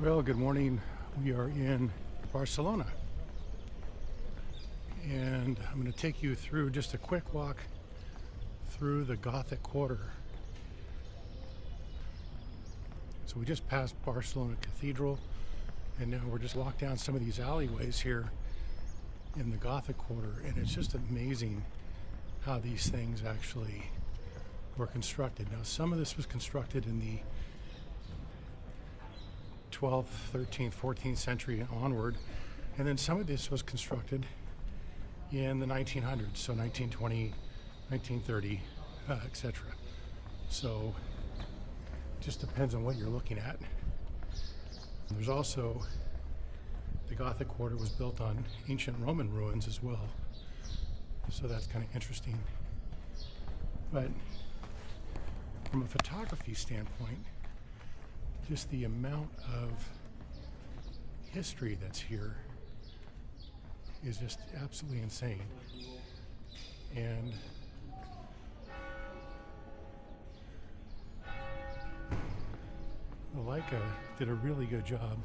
Well, good morning. We are in Barcelona, and I'm going to take you through just a quick walk through the Gothic Quarter. So we just passed Barcelona Cathedral, and now we're just walking down some of these alleyways here in the Gothic Quarter, and it's just amazing how these things actually were constructed. Now, some of this was constructed in the 12th, 13th, 14th century and onward, and then some of this was constructed in the 1900s, so 1920, 1930, etc. So it just depends on what you're looking at. There's also, the Gothic Quarter was built on ancient Roman ruins as well, so that's kind of interesting. But from a photography standpoint, just the amount of history that's here is just absolutely insane. And Leica did a really good job.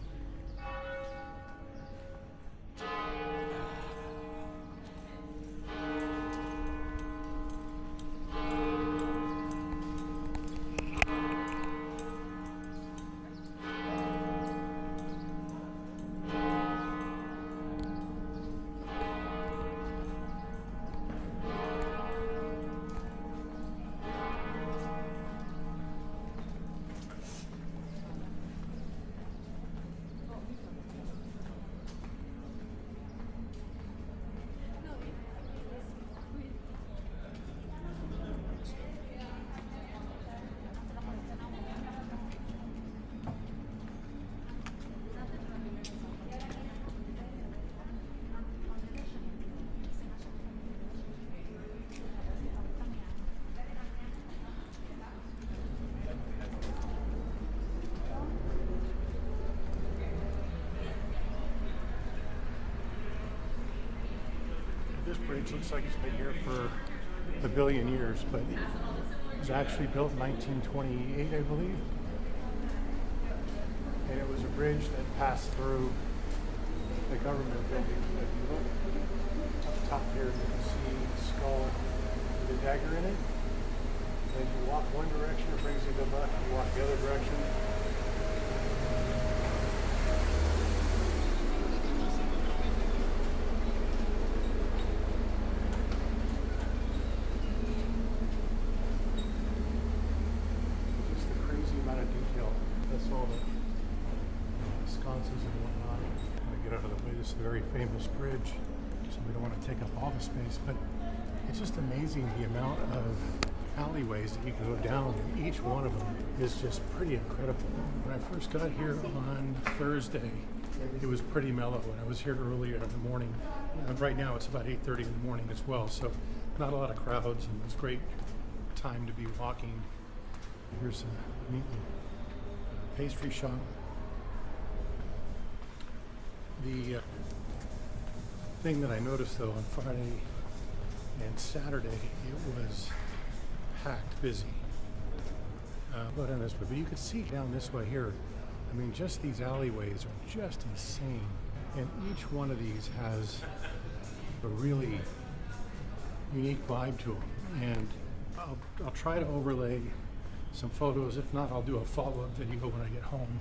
This bridge looks like it's been here for a billion years, but it was actually built in 1928, I believe. And it was a bridge that passed through the government building. If you look up top here, you can see the skull with a dagger in it. And if you walk one direction, it brings you to the left. You walk the other direction, that's all the sconces and whatnot. I'm gonna get out of the way. This is a very famous bridge, so we don't want to take up all the space, but it's just amazing the amount of alleyways that you can go down, and each one of them is just pretty incredible. When I first got here on Thursday, it was pretty mellow, and I was here earlier in the morning. Right now it's about 8:30 in the morning as well, so not a lot of crowds, and it's a great time to be walking. Here's a neat pastry shop. The thing that I noticed though on Friday and Saturday, it was packed busy. But you could see down this way here, I mean, just these alleyways are just insane. And each one of these has a really unique vibe to them. And I'll try to overlay some photos. If not, I'll do a follow-up video when I get home,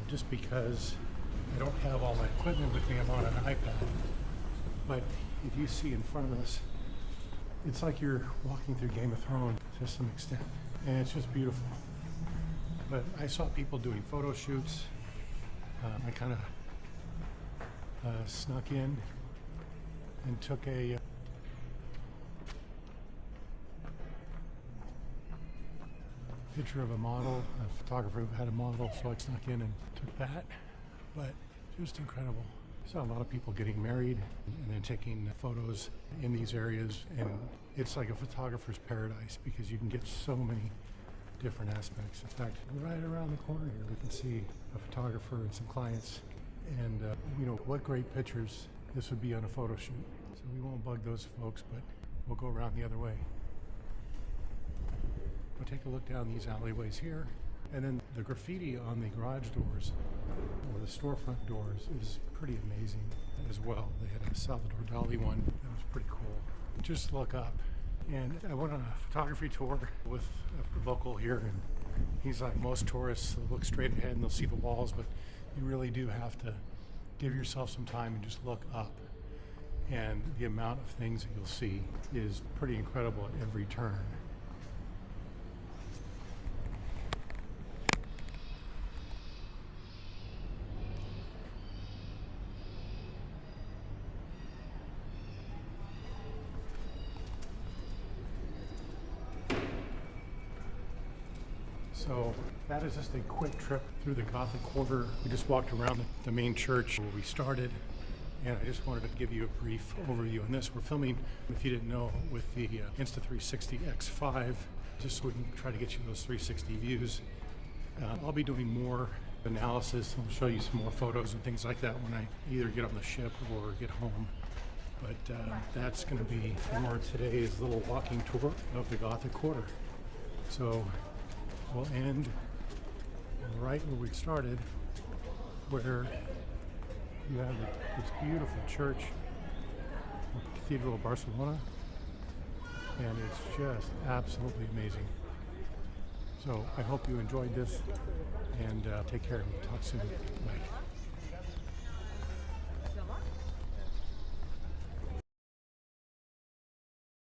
just because I don't have all my equipment with me. I'm on an iPad. But if you see in front of us, it's like you're walking through Game of Thrones to some extent, and it's just beautiful. But I saw people doing photo shoots. I kind of snuck in and took a picture of a model, a photographer who had a model, so I snuck in and took that. But just incredible. Saw a lot of people getting married and then taking photos in these areas, and it's like a photographer's paradise because you can get so many different aspects. In fact, right around the corner here we can see a photographer and some clients, and you know, what great pictures this would be on a photo shoot. So we won't bug those folks, but we'll go around the other way. We'll take a look down these alleyways here. And then the graffiti on the garage doors or the storefront doors is pretty amazing as well. They had a Salvador Dali one that was pretty cool. Just look up. And I went on a photography tour with a local here, and he's like, most tourists, they'll look straight ahead and they'll see the walls, but you really do have to give yourself some time and just look up. And the amount of things that you'll see is pretty incredible at every turn. So that is just a quick trip through the Gothic Quarter. We just walked around the main church where we started, and I just wanted to give you a brief overview on this. We're filming, if you didn't know, with the Insta360 X5, just so we can try to get you those 360 views. I'll be doing more analysis. I'll show you some more photos and things like that when I either get on the ship or get home. But that's going to be for today's little walking tour of the Gothic Quarter. So we'll end right where we started, where you have this beautiful church, the Cathedral of Barcelona, and it's just absolutely amazing. So I hope you enjoyed this, and take care. We'll talk soon. Bye.